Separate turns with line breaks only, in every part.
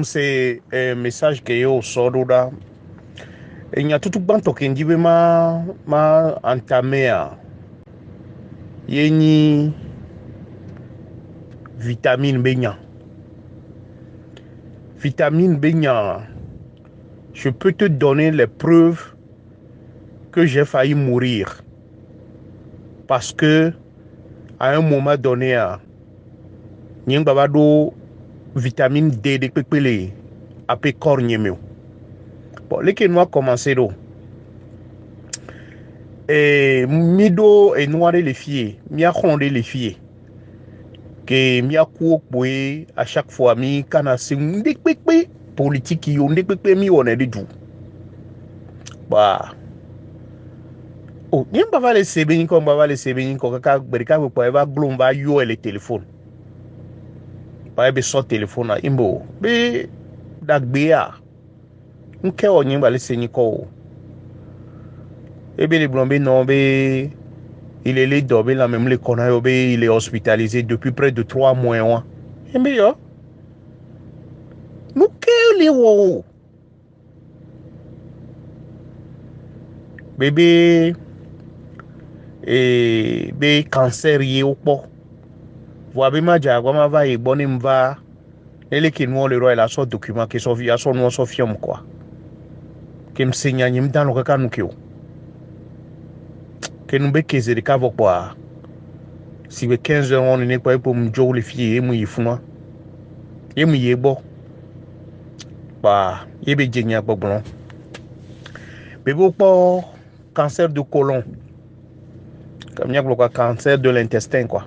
C'est un message que yo soro da. Il y a tout banto qui dit ma entamé a. Yeni vitamine benya. Vitamine benya. Je peux te donner les preuves que j'ai failli mourir. Parce que à un moment donné, n'y a vitamine D de pépélé à peu corps nyemeo. Bon, les que nous a commencé d'eau. Et mido et noir les filles, mi a rondé les filles. Que mi a coupé à chaque fois mi kana c'est un pépé politique qui on pépé mi on est du tout. Bah. Oh, n'y a pas les sebeni comme va les sebeni comme kaka berika vous pouvez va glomba yo et le téléphone. Pas be so téléphone à imbo. Be dagbea. Nke o nyimba le seni ko. Ebe le blombe non be il est là là même le connaît il est hospitalisé depuis près de 3 mois. Ebe yo. Nous que les wo. Bébé et be cancer yé au po. Voibe ma jagwa ma va e boni mva. Ele ki nou le roi la so document que so via son no so fiom quoi. Que m'senya nyim dans le kaka nou ke o. Que nous be keze de kavo quoi. Si we 15 heures on est quoi pour m'jo les filles et mou yifuna. Et mou yebo. Bah, yebe djenya boblon. Bébé po cancer du côlon. Comme il y a le cancer de l'intestin quoi.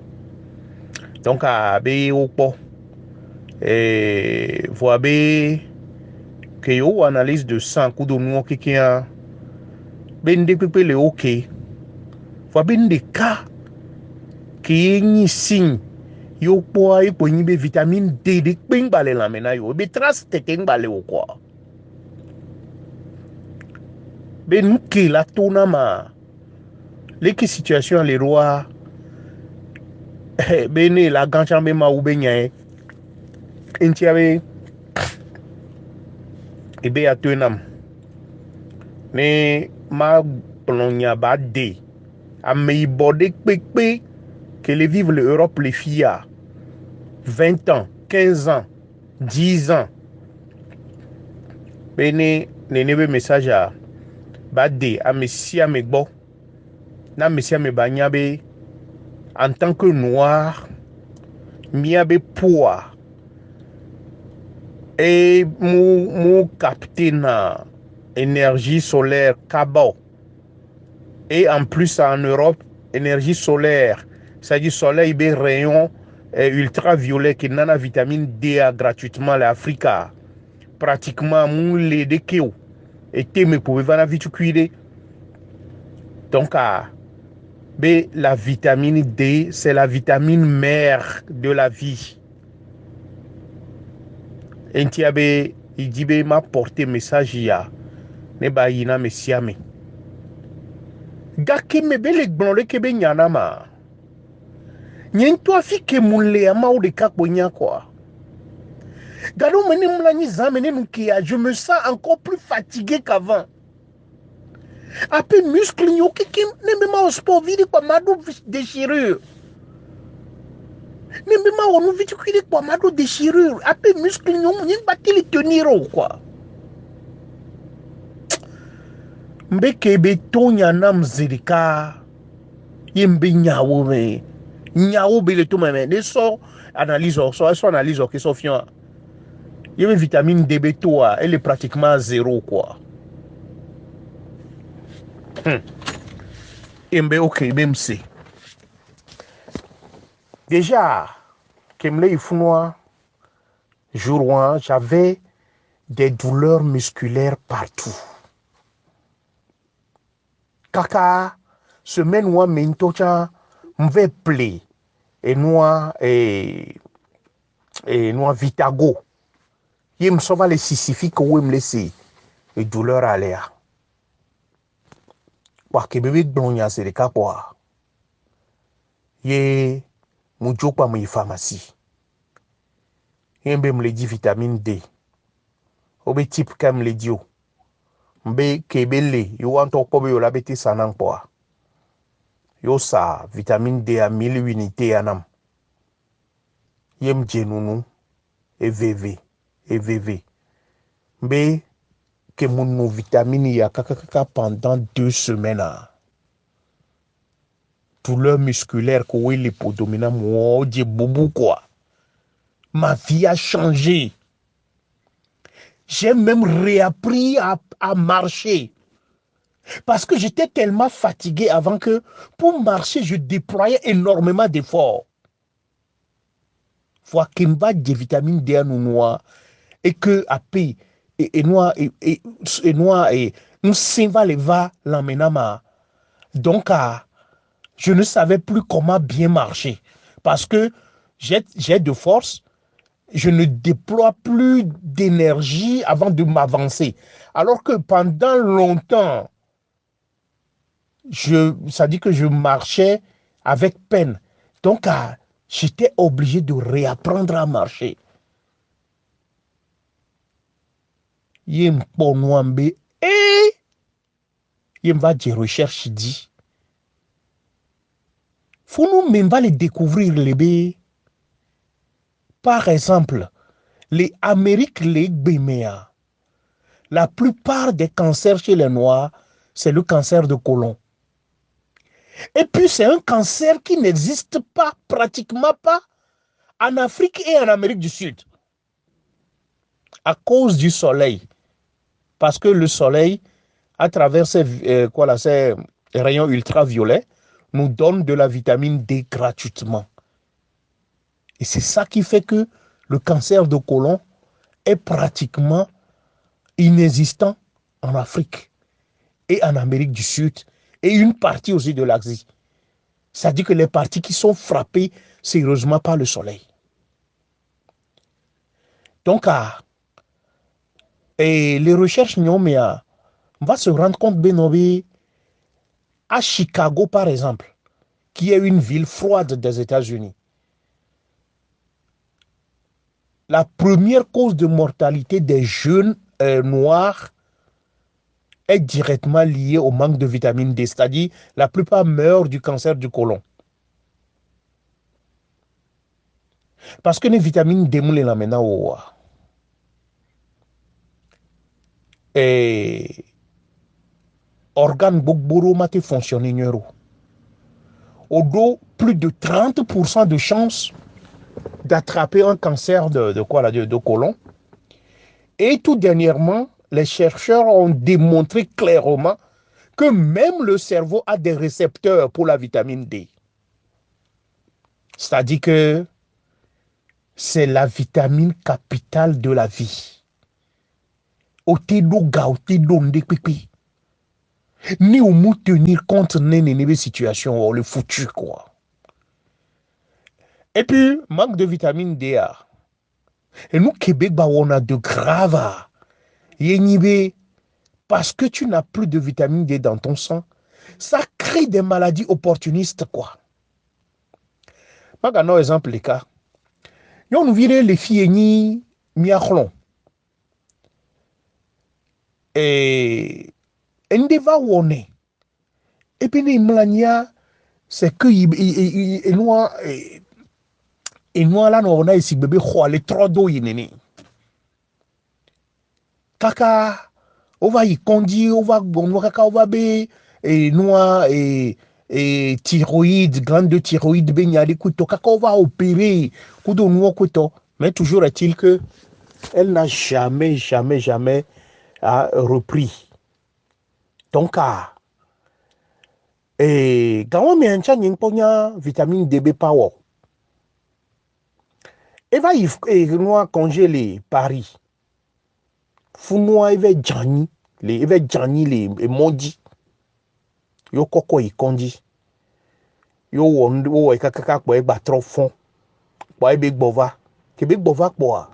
Donc à be au po et voibe que yo analyse de sang coup de nous qui a ben de pepe le OK. Voibe des cas qui ni signe yo po ay po ni be vitamine D de ping balé la mena yo be trace te king balé o quoi. Ben nous qui la tonama les qui situation les rois bene la ganchambe ma ou benye entiabe ebe atenam ne ma plonya ba de a me bordé pépé que les vivent l'Europe les filles à 20 ans 15 ans 10 ans bene ne message à ba de a messia me bo na messia me banyabe en tant que noir miabe poids et mou capter na énergie solaire cabo et en plus en Europe énergie solaire c'est-à-dire soleil be rayon ultraviolet qui nana vitamine D gratuitement l'Afrique pratiquement mou les de keo et te me pouvez va la vite donc la vitamine D c'est la vitamine mère de la vie. Entiabe idibe m'a porté message ya ne ba yina mesiame gaki me bele glonle kebe nyana ma nyento afike mule ama ou de kakbonya quoi gado mene mlani zamene nukia je me sens encore plus fatigué qu'avant après muscle nyo kiki ne me ma au sport vide kwa mado déchirure ne me ma onu vite kwide kwa mado déchirure après muscle nyo nyin batili tenir quoi mbeke be tonya na mzirika yembe nyawo me nyawo be le to me ne so analyse so analyse que so fiant yeme vitamine D B3 elle est pratiquement zéro quoi. Yembe OK même c'est déjà kemle ifunwa jour 1 j'avais des douleurs musculaires partout. Kaka semaine où mintocha m've play et noa et noa vitago yem sova les sissifiques ou me laisser et douleur à l'air wa ke bébé glonya c'est le cas quoi ye mujo pa mu pharmacie yembe me le dit vitamine D obe type comme les dio mbe kebele yo wanto pobe yo labeti sanang poa yo sa vitamine D à 1000 unités anam yem jenunu EVV mbe que mon vitamine ya kaka pendant 2 semaines douleur musculaire ko les podominant moi di boubou quoi. Ma vie a changé. J'ai même réappris à marcher. Parce que j'étais tellement fatigué avant que pour marcher, je déployais énormément d'efforts. Fois Kimba de vitamine D nous noir et que AP et noir et noir et nous s'inva les va l'emmenama. Donc je ne savais plus comment bien marcher parce que j'ai de force. Je ne déploie plus d'énergie avant de m'avancer. Alors que pendant longtemps, ça dit que je marchais avec peine. Donc, j'étais obligé de réapprendre à marcher. Yem ponwambe et yem va des recherches dit. Faut nous même pas les découvrir les bé. Par exemple, les Amériques, les Béméa. La plupart des cancers chez les Noirs, c'est le cancer de côlon. Et puis, c'est un cancer qui n'existe pas, pratiquement pas, en Afrique et en Amérique du Sud. À cause du soleil. Parce que le soleil, à travers ces rayons ultraviolets, nous donne de la vitamine D gratuitement. Et c'est ça qui fait que le cancer de côlon est pratiquement inexistant en Afrique et en Amérique du Sud et une partie aussi de l'Asie. C'est-à-dire que les parties qui sont frappées sérieusement par le soleil. Donc, et les recherches on va se rendre compte Benobi à Chicago par exemple, qui est une ville froide des États-Unis. La première cause de mortalité des jeunes noirs est directement liée au manque de vitamine D, c'est-à-dire la plupart meurent du cancer du côlon. Parce que les vitamines D moulent la maintenant et organes beaucoup mate fonctionner neuro. Au dos, plus de 30% de chances d'attraper un cancer de côlon. Et tout dernièrement, les chercheurs ont démontré clairement que même le cerveau a des récepteurs pour la vitamine D. C'est-à-dire que c'est la vitamine capitale de la vie. Ni au mou tenir compte de situation, le foutu quoi. Et puis, manque de vitamine D. Et nous, Québec, on a de graves. Parce que tu n'as plus de vitamine D dans ton sang, ça crée des maladies opportunistes, quoi. Je vais un exemple, les cas. Nous virons les filles ni miachlon. Et on va où est. Et puis, les malanias, c'est que et nous là on a ici bébé les trop d'eau yénéné kaka on va y conduire on va bé et noix et thyroïde grande de thyroïde benyali kuto kaka on va opérer kudo nous kuto mais toujours est-il que elle n'a jamais repris donc et quand on met un chan vitamine DB power. Et va y congeler Paris. Founoua il va Djani, il va Djani les mondi. Yo koko y kondi. Yo wondo y kakaka kwa ba trop fond. Kwa big bova. Ke big bova kwa.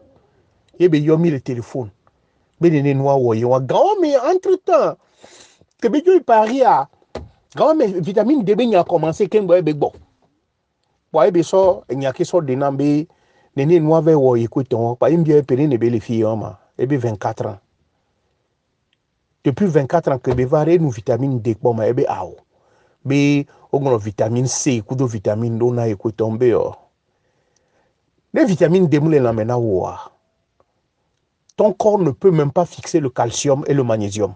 Yebe yomi le téléphone. Benene noa wo yo grand mais entre-temps que bejo Paris a grand mais vitamine D ben a commencé kembo big bo. Kwa yebe so nyaki so denambe nene noa ve wo yikuton pa imbia pere ne bele fi ma et bien 24 ans. Depuis 24 ans que je vais nous vitamine D, bon, mais bien, ah, mais on a vitamine C, coup de vitamine D, on a écouté tomber. Les vitamines D, ton corps ne peut même pas fixer le calcium et le magnésium.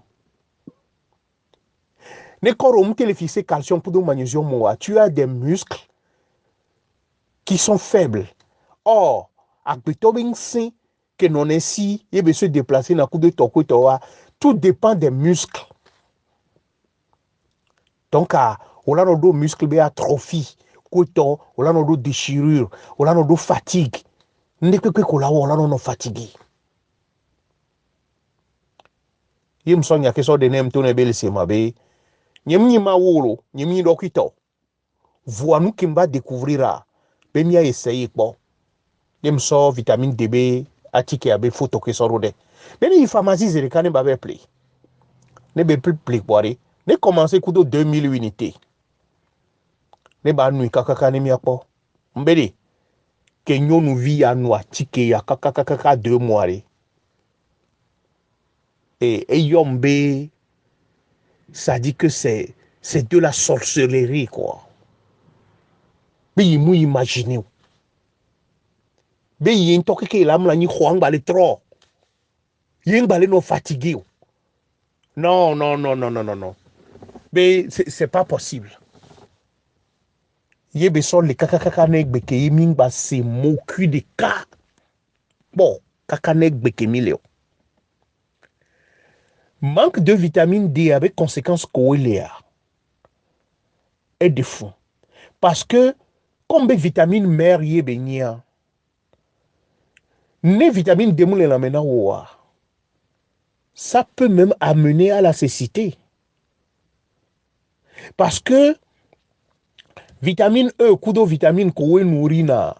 Les corps ont fixé calcium pour le magnésium, tu as des muscles qui sont faibles. Or, à Beethoven, que non ainsi, il va se déplacer dans le coup de toko, tout dépend des muscles. Donc, on a nos muscles qui atrophie, on a nos déchirures, on a nos fatigue. On a nos fatigués. Il me semble que ça de nem ton ebel se mabe. Nyemi ma wolo, nyemi dokito. Voix-nous qui va découvrir. Ben mia essayer quoi. Il me semble vitamine DB, atike abe photo que ça rode. Ben il pharmacie c'est le canet babe play. Ne be plus play boire. Ne commencer kudo 2000 unités. Ne ba nui kakaka ne mia po. Mbede. Que nous vit à nous atike ya kakaka 2 mois. Et yombe, ça dit que c'est de la sorcellerie, quoi. Mais il m'a imaginé. Mais il y a un truc qui est là, il y a un balai trop. Il y a un balai non fatigué. Non, non, non, non, non, non, non. Mais c'est pas possible. Il y a besoin de kakakanek beke mingba c'est mon cul de cas. Bon, kakanek beke mileo. Manque de vitamine D avec conséquences coéléa est de fond. Parce que, comme vitamine mère y est bénia, les vitamines D moulent la mena ça peut même amener à la cécité. Parce que vitamine E, kudo vitamine kowe nourrina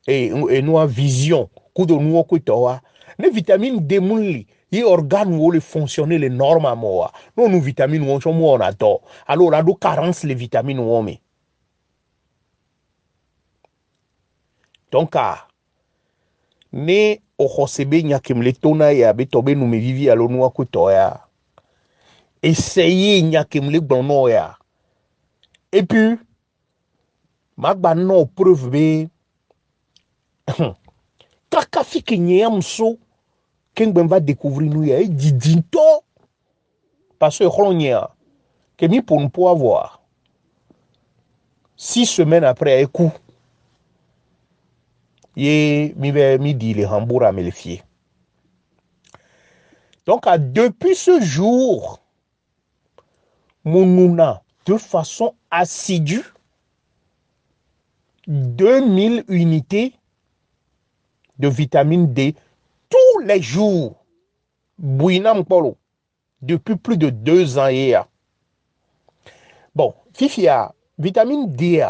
et noa vision, kudo nuo kuitoa, les vitamines D mouli, les organes où les fonctionner les normalement. Non, nous vitamines on adore. Alors, on a de carence les vitamines on met. Donc, ne okosebe nyakemle tona ya betobe nous me vivi alo noa kuitoa. Essayez nyakemle bono ya. Et puis, magba no preuve be kaka fiki nyamso kengben va découvrir nous ya didinto parce que khronya que mi pour nous avoir 6 semaines après coup ye mi dit le hamboura me le fier. Donc depuis ce jour mon de façon assidue 2000 unités de vitamine D tous les jours. Bouinam polo. Depuis plus de 2 ans hier. Bon, Fifia, vitamine D,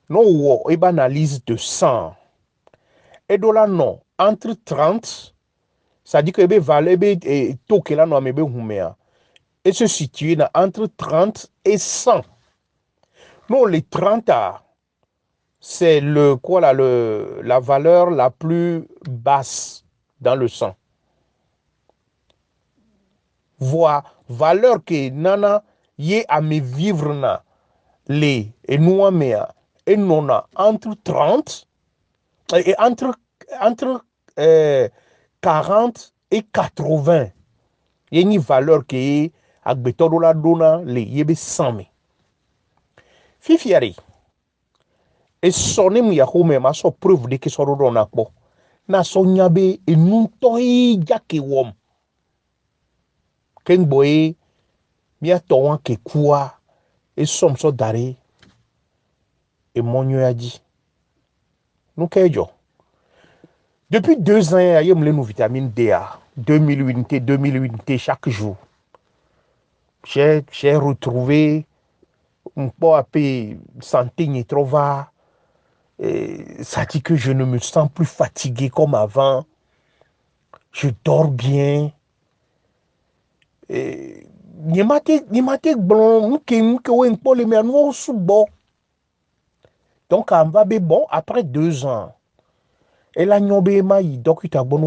non, et analyse de sang. Et de là, non, entre 30, ça dit que et tout que là, non, mais et se situe entre 30 et 100. Non, les 30, c'est la valeur la plus basse dans le sang. Valeur que nana yé à me vivre na les et nous et non entre 30 et entre 40 et 80. Il y a une valeur qui est à la dona les yebe 100 000. Fifiari. Et sonne mi yahome ma so preuve de que so na po. Na so nyabe e nunto jake wom. Ken boye mi ato ke kwa et som so dare et monyo yaji. Nous kejo. Depuis 2 ans, il y a une vitamine D, 2000 unités chaque jour. J'ai retrouvé un peu à peu santé ni trop va. Ça dit que je ne me sens plus fatigué comme avant. Je dors bien. Donc, on va bon après 2 ans. Et la nyobe ma yi dokita bon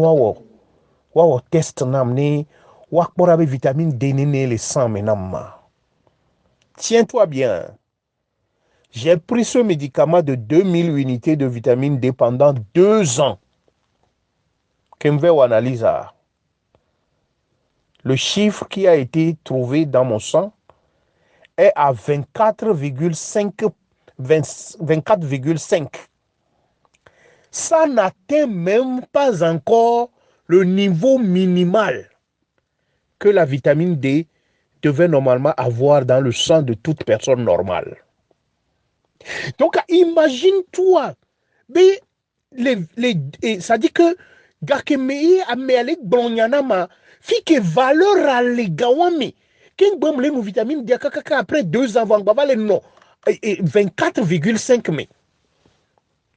wa test nam ne wa kpora be vitamine D ne le sang menam ma. Tiens-toi bien. J'ai pris ce médicament de 2000 unités de vitamine D pendant 2 ans. Kemve analyse. Le chiffre qui a été trouvé dans mon sang est à 24,5. 24,5. Ça n'atteint même pas encore le niveau minimal que la vitamine D devait normalement avoir dans le sang de toute personne normale. Donc, imagine-toi, ça dit que Gakemei amealek blonyanama, fi que valeur à l'égawame, qu'un bon le vitamine D après 2 ans, non, 24,5 mai.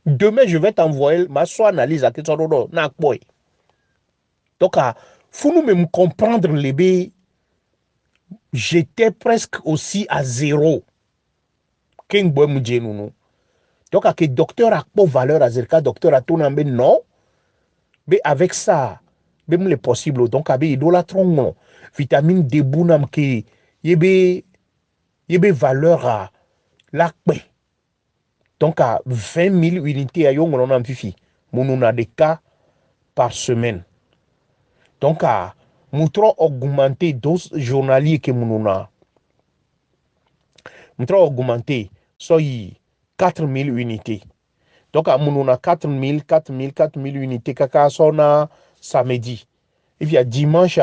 Demain, je vais t'envoyer ma analyse à Ketsororo, Nakboy. Donc, faut nous même comprendre les B. J'étais presque aussi à 0. Qu'un bon moujenou. Donc, à que docteur a pas valeur à zéro, docteur a tout n'ambé non. Mais avec ça, même les possible. Donc, avec idolâtron, vitamine D, bounam, qui yebe valeur à la paix. Donc, à 20 000 unités à yon, on a fifi. On a des cas par semaine. Donc, à moutron augmenter dose journalier que mon a. Moutron augmenter, soy 4 000 unités. Donc, à mon a 4 000 unités, kaka sona samedi. Et puis, à dimanche,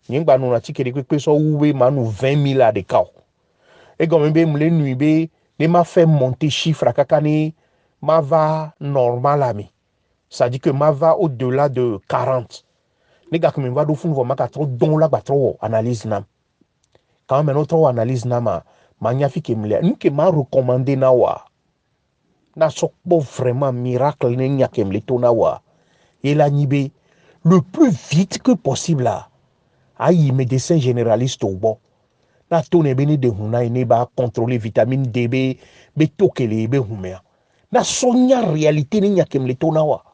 nous avons que so ouwe manu 20 000 à des cas. Et comme même les nuits, les m'a fait monter chiffre à kakani, ma va normal ami. Ça dit que ma va au-delà de 40. Les gars, comme va d'où va ma trop don la trop analyse nam. Quand même trop analyse nama, magnifique me nous que m'a recommandé na wa. Na sokbo vraiment miracle ne nya kem le tona wa. Et la nibe le plus vite que possible là. Aïe médecin généraliste au bon. Na tone beni de huna ne ba contrôler vitamine D be tokele be humea. Na sonya réalité ne nya kem le tona wa.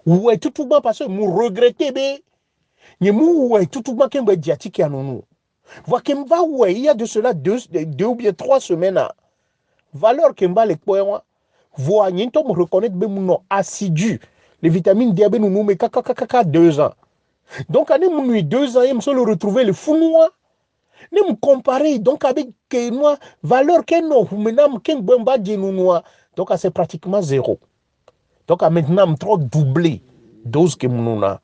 Ouais tout bas parce que mou regretter be. Nye mou ouais tout bas kem be diatique ya nonou. Voit kem va ouais il y a de cela 2 ou bien 3 semaines. Valeur kem ba le poema. Voit nye to me reconnaître be mouno assidu. Les vitamines D be nous mais kaka 2 ans. Donc année mou 2 ans il me se le retrouver le fou noir. Ne me comparer donc avec moi valeur qu'un non maintenant qu'un bon bas de nous donc c'est pratiquement 0. Donc maintenant trop doublé dose que nous a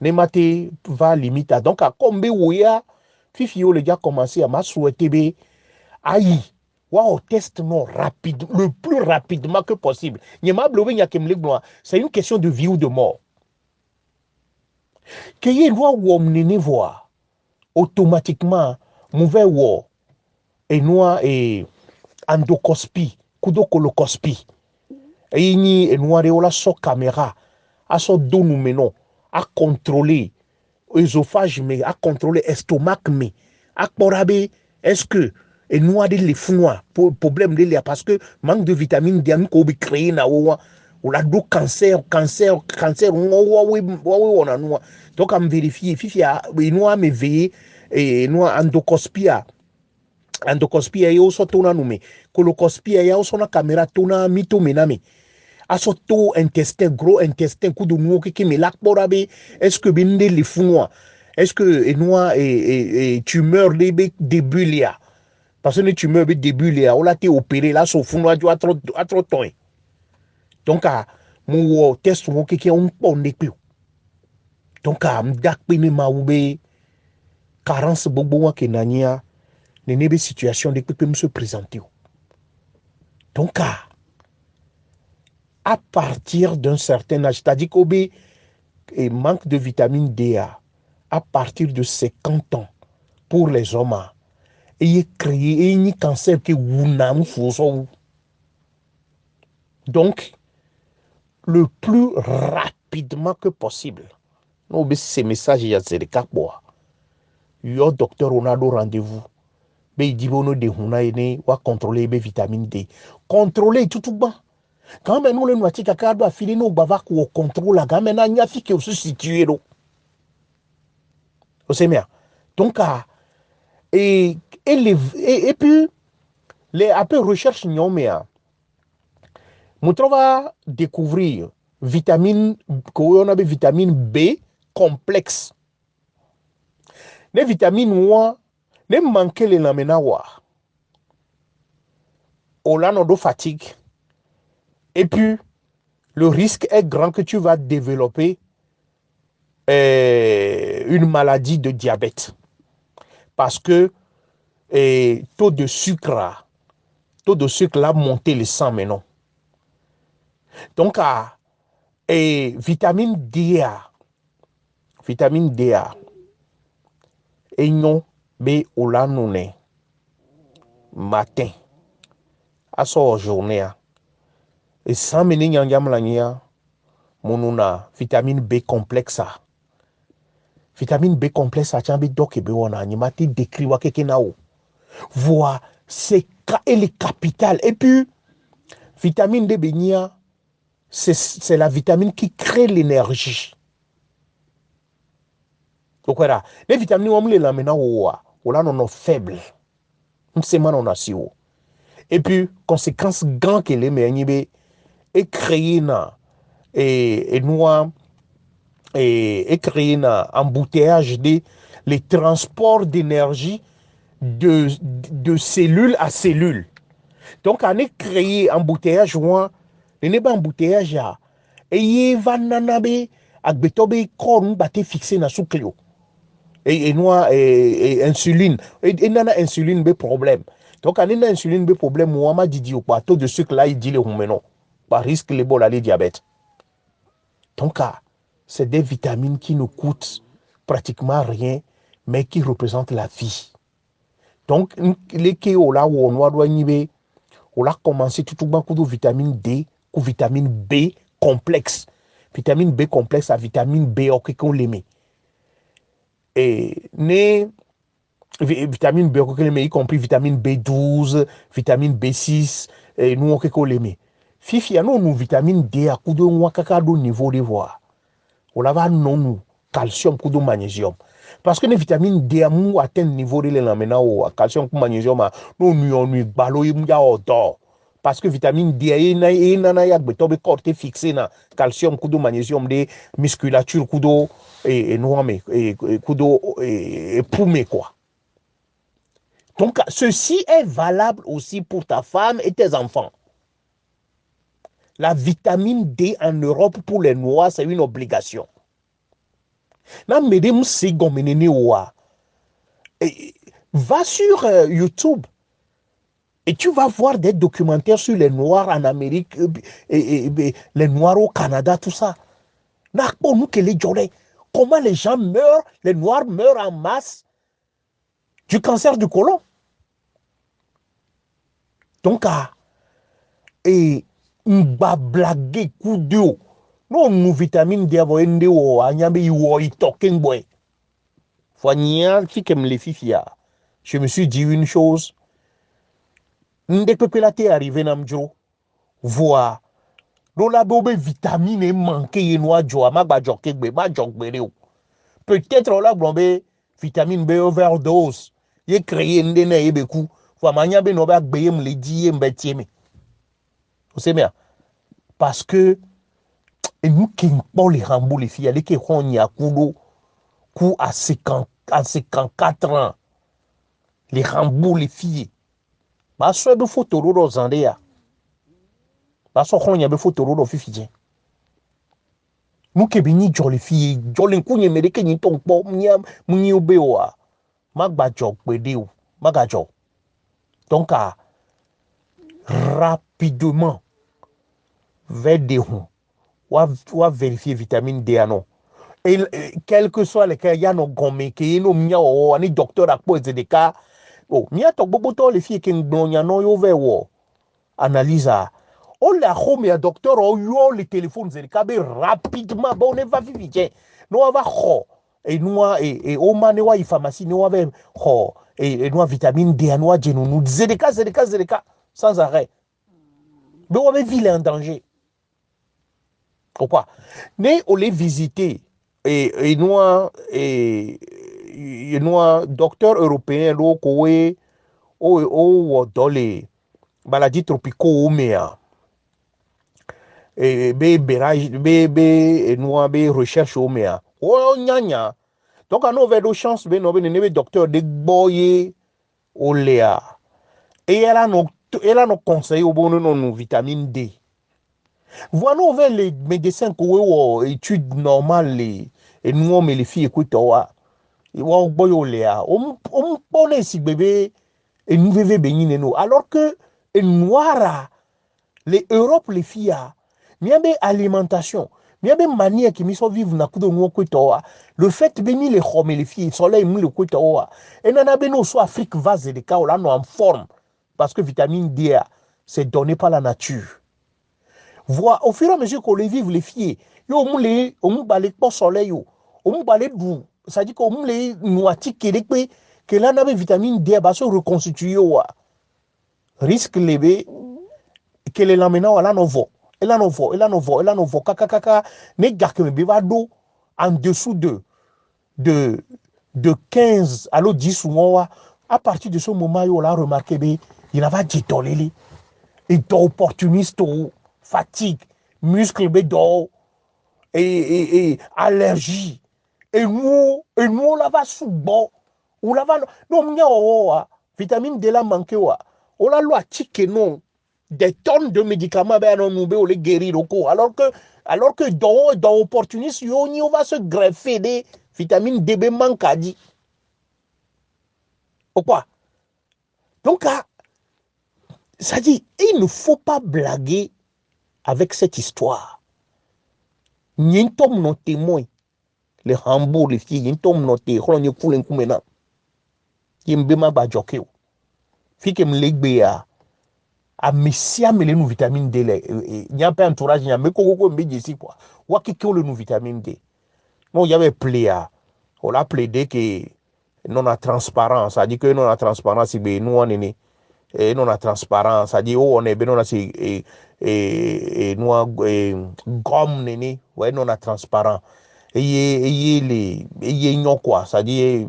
ne maté va limite donc à combien ouya fifio les gars commencé à m'a souhaité be aïe wow test non rapide le plus rapidement que possible n'y m'a blowé n'y a c'est une question de vie ou de mort que y loi ou omnene voir automatiquement mauvais war et noir et endocospi kudokolocospi et ni et noir et la so caméra à so donu menon à contrôler œsophage mais à contrôler estomac mais à porabe est-ce que et noir de les founois problème de là parce que manque de vitamine D ko bi créer na ou la do cancer on a noir donc à me vérifier fifi a noir me veiller et noir endocospia endocospia yo so tona nume colocospia yo so na caméra tona mito mename aso to intestin gros intestin kudu nuo ke me lakborabe est-ce que binde les founois est-ce que et noir et tumeur de début là parce que les tumeurs de début là on l'a été opéré là so founois du à trop temps donc à mon test mon ke on ponde plus donc à m'dak pene ma ube carence bobo ke nania ne situation de peut se présenter. Donc, à partir d'un certain âge, c'est-à-dire qu'au manque de vitamine D à partir de 50 ans pour les hommes, et créé un cancer qui est donc, le plus rapidement que possible, nous ces messages, il y a des cas pour yo docteur on a le rendez-vous. Mais il dit bon de huna ene wa contrôler be vitamine D. Contrôler tout bas. Quand même, nous, le noiti kaka doit filer nos bavard au contrôle, quand même, il y a fi qui se situe, là. Vous savez bien. Donc, et puis, les après recherche, mais, on va découvrir vitamine, qu'on a vitamine B complexe. Les vitamines, moi, ne manquent les lamena, on a nos fatigue. Et puis, le risque est grand que tu vas développer une maladie de diabète. Parce que taux de sucre là monter le sang maintenant. Donc, vitamine D, et non, mais au la matin, à sa journée, et sans mener nyangam monuna vitamine B complexe. Vitamine B complexe, a tchambi doke be wana, ni mati décrit wa keke nao. Voir, c'est elle est capitale. Et puis, vitamine D, c'est la vitamine qui crée l'énergie. Donc voilà, les vitamines, on les lamena ou là, on est faible. On sait man on a si haut. Et puis, conséquence grand qu'elle est, mais et créer na et noir et créer na embouteillage des les transports d'énergie de cellule à cellule. Donc, on est créé embouteillage, il n'est pas embouteillage, et il va nanabe, agbetobe, corn, bâté fixé na sous clé. Et insuline. Et nana insuline, be problème. Donc, on a insuline, be problème, ou on dit, ou pas, taux de sucre là, il dit le non. Par risque, les bol aller diabète. Donc, c'est des vitamines qui ne coûtent pratiquement rien, mais qui représentent la vie. Donc, les kéo là où on doit y on a commencé tout le de vitamine D ou vitamine B complexe. Vitamine B complexe à vitamine B, ok, qu'on l'aimait. Et vitamine B, ok, y compris vitamine B12, vitamine B6, et nous, ok, qu'on l'aimait. Fifi, nous, vitamine D à coup de niveau de voir. On a non calcium, coup de magnésium. Parce que les vitamines D à atteint le niveau de l'élément au calcium, coup magnésium, nous, on balo, il y a d'or. Parce que vitamine D est corté fixé na calcium kudo magnésium de musculature kudo et noame et kudo et poumé quoi. Donc ceci est valable aussi pour ta femme et tes enfants. La vitamine D en Europe pour les noirs c'est une obligation. Na medem si gomenene wa. Va sur YouTube. Et tu vas voir des documentaires sur les Noirs en Amérique, et les Noirs au Canada, tout ça. Comment les gens meurent, les Noirs meurent en masse du cancer du côlon. Donc, et mba blague coup d'eau. Non, nous vitamines D avoyende o anyambe iwo itoken boy. Foignan qui aime les fifia. Je me suis dit une chose. Ndekpe la te arrivé namjo. Voir. Donc la bobe vitamine est manquée noa joa ma ba jokegbe ma jokbe reo. Peut-être on la blombe vitamine B overdose. Ye créé ndena yebeku. Faut manya be no ba gbeye me le di mbe tieme. Vous savez bien. Parce que et nous qui pas les rambou les filles les qui on y a kudo ku à 54 ans. Les rambou les filles. Ba so be photo ro zande ya. Ba so on y a be photo ro fifi. Nous qui bini jolly fille, jolly kunye mereke ni ton po mni obewa. Magba jog bedeu, magajo. Donc rapidement vers des ronds. Ou vérifier vitamine D non. Et quel que soit les cas, il y a nos gomme qui est nos mia ou ani docteur à poser des cas. Oh, mia to bobo to les filles qui n'ont non yo ver wo. Analyse on la home ya docteur o yo les téléphones zerikabe rapidement bon on va vivre nous va ho et nous et o mane wa pharmacie nous va ho et nous vitamine D nous nous zerika sans arrêt be wa be ville en danger pourquoi ne on les visiter et nous docteur européen lo ko we o dans les maladies tropicaux mais be berage be nous be recherche au mais o nyanya donc on avait de chance be no be ne be docteur de boye o lea et elle a nos conseils au bon non vitamine D. Voilà vers les médecins qui ont études normales et nous on met les filles écoute ils vont boyo lea on pone si bébé et nous bébé béni nous alors que noira les Europe les filles bien be alimentation bien be manière qui mi so vivre na kudo nous écoute le fait béni les hommes les filles soleil nous écoute et nana be no so Afrique vase de cas là nous en forme parce que vitamine D c'est donné par la nature. Voir au fur et à mesure qu'on les vive les filles yo on mou balé pas soleil on mou balé dou ça dit qu'on mou les noiti que là na vitamine D ba se reconstituer risque lebe que les lamena là novo et là novo kaka ne gars que be va do en dessous de 15 à 10 mois à partir de ce moment yo là remarqué be il va dit toleli et opportuniste fatigue, muscle bédo, et allergie. Et nous, on la va sous bon. On la va, non, vitamine D la manque, on la loi tique, non. Des tonnes de médicaments, ben, on nous les guérir au cours. Alors que dans opportuniste, on va se greffer des vitamines D, ben, manque à dit. Pourquoi? Donc, ça dit, il ne faut pas blaguer avec cette histoire. N'y tombe nos témoins, les Hambourg, les filles, n'y tombe nos témoins, n'y koulen koumena. Y'mbe ma ba joke. Fi que m'legbe a messia mele nou vitamine D. N'y a pas entourage, n'y a me koko mbe d'ici quoi. Wa ki le nou vitamine D. Non, y avait pléa. On a plaidé que non la transparence, ça dit que non la transparence, c'est nous on est et non la transparence, ça dit oh on est ben on c'est et nous gomme néné ouais non la transparent et les non quoi ça dit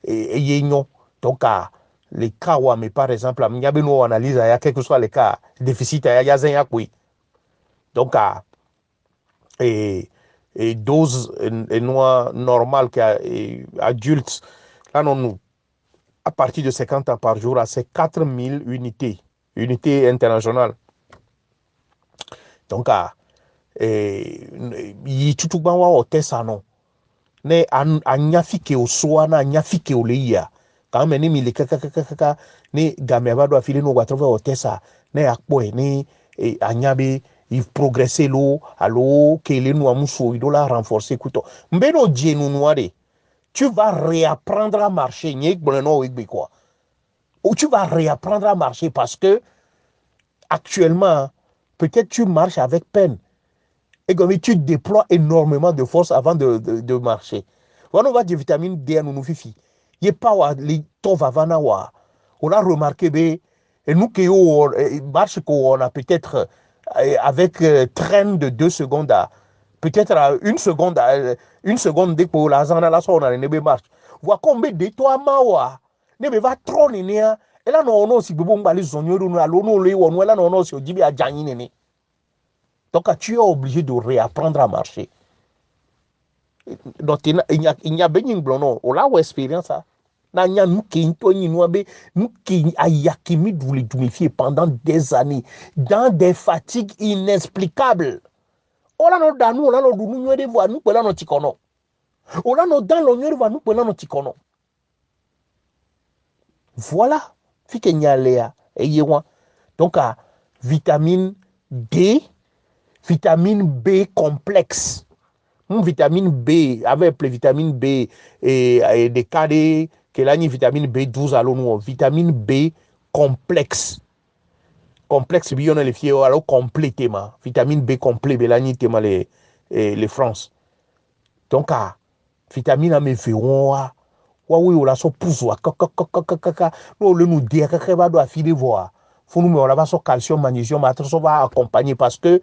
et non donc les cas où mais par exemple il y a nous analyse il y a quel que soit les cas déficit il y a un quoi donc et dose noix normale qui adulte là non nous à partir de 50 ans par jour, c'est 4000 unités internationales. Donc, il tout ban wa hotel ça non. Ne anyafike o soana anyafike o leia. Quand même ni le kaka ne gameba do afile no watrouver hotel ça ne akpo ne anyabe il progresser l'eau allo que les nous amuso idola renforcer couteau. Mbeno die nous noire. Tu vas réapprendre à marcher. Ou tu vas réapprendre à marcher parce que actuellement, peut-être tu marches avec peine. Et comme tu déploies énormément de force avant de marcher. Voilà, on va dire vitamine D à nous fifi. Il n'y a pas les tovavana. On a remarqué, et nous qui marche qu'on a peut-être avec traîne de 2 secondes peut-être à une seconde dès que la zone là on a une marche voir combien de toi mawa ne va trop nénia et là non si bon bali zonyo nous allons nous les on là non si ojibi a jani néné donc tu es obligé de réapprendre à marcher donc il y a benin blono on a expérience ça na nya nous qui ntoni nous qui ayakimi doulifié pendant des années dans des fatigues inexplicables. Ola no danu ola no dunu nyere vo anu pela no tikono ola no dan lo nyere vo anu pela no tikono voilà fike nyalea eyewa donc vitamine D vitamine B complexe vitamine B avec les vitamines B et des cas que là ni vitamine B12 allons nous vitamine B complexe bi on a les fiers alors complètement vitamine B complet belani tema les France donc vitamine me feront wa oui on la so pousse wa no le nous dire que va do afile voir faut nous mettre sur calcium, magnésium, ça va accompagner parce que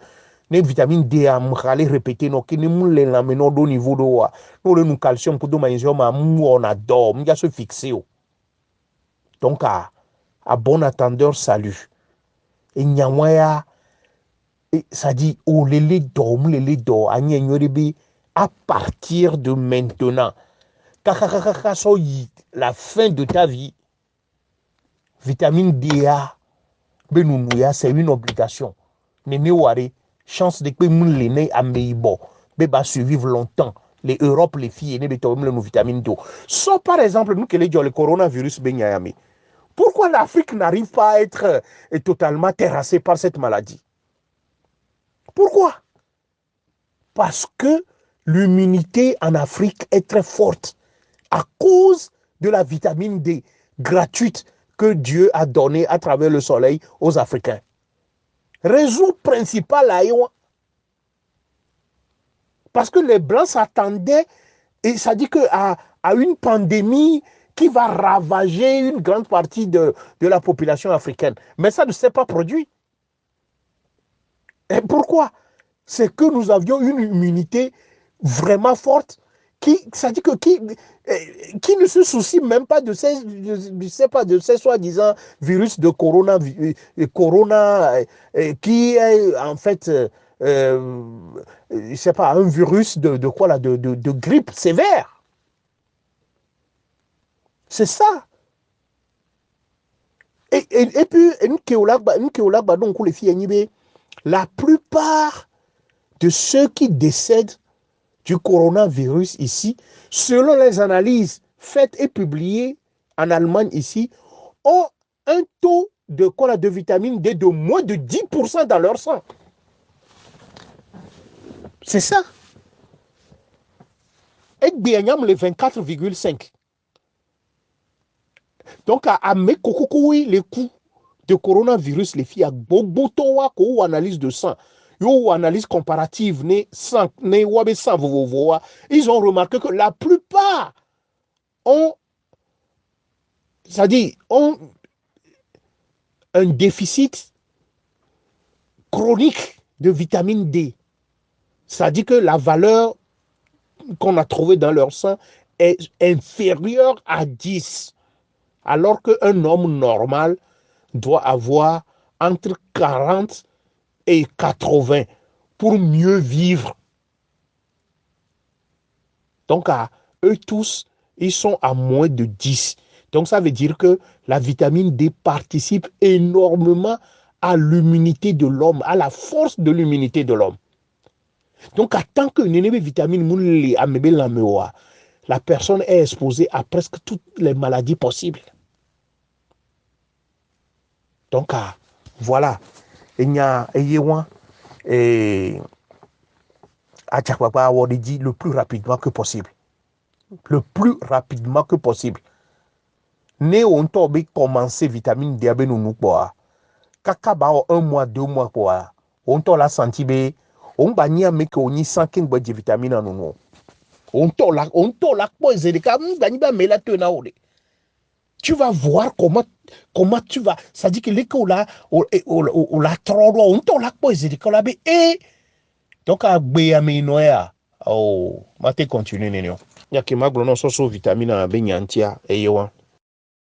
les vitamines D à m'raler répéter non qui nous les l'amenons au niveau de wa nous le calcium pour magnésium à nous on adore m'ga se fixer donc à bon attendeur salut et nyamaya et ça dit oh les dors à partir de maintenant la fin de ta vie vitamine D a c'est une obligation néné waré chance de que moun l'aîné à meibo ba survivre longtemps les Europe les filles ne beto nous vitamine D so par exemple nous que le coronavirus benyami pourquoi l'Afrique n'arrive pas à être totalement terrassée par cette maladie? Pourquoi? Parce que l'immunité en Afrique est très forte à cause de la vitamine D gratuite que Dieu a donnée à travers le soleil aux Africains. Raison principale là, parce que les Blancs s'attendaient, et ça dit qu'à une pandémie qui va ravager une grande partie de la population africaine. Mais ça ne s'est pas produit. Et pourquoi? C'est que nous avions une immunité vraiment forte qui ne se soucie même pas de ces soi-disant virus de corona qui est en fait je sais pas, un virus de quoi là, de grippe sévère. C'est ça. Et puis, donc, les filles, la plupart de ceux qui décèdent du coronavirus ici, selon les analyses faites et publiées en Allemagne ici, ont un taux de quoi, de vitamine D de moins de 10% dans leur sang. C'est ça. Et bien, les 24,5. Donc, à mes oui, les coûts de coronavirus, les filles, ou analyse de sang, ou analyse comparative, ils ont remarqué que la plupart ont, c'est-à-dire, ont un déficit chronique de vitamine D. C'est-à-dire que la valeur qu'on a trouvée dans leur sang est inférieure à 10. Alors qu'un homme normal doit avoir entre 40 et 80 pour mieux vivre. Donc, eux tous, ils sont à moins de 10. Donc, ça veut dire que la vitamine D participe énormément à l'immunité de l'homme, à la force de l'immunité de l'homme. Donc, à tant que vitamine la personne est exposée à presque toutes les maladies possibles. Donc, voilà. Il y a et à Tchakpapa avoir dit le plus rapidement que possible. Le plus rapidement que possible. Né on tobe commencer vitamine D nous nous quoi. Kaka ba 1 mois 2 mois quoi. On to la senti be on banya me ko ni 100 de vitamine en nous. On to la quoi zedika bani ba me la tena ode. Tu vas voir comment tu vas. Ça dit que l'école là, on la trop droit, on t'en l'a pas zedika là be et donc à béamé noya. Oh, maté continue nénio. Y'a que maglo non so vitamine à benyantia et yoan.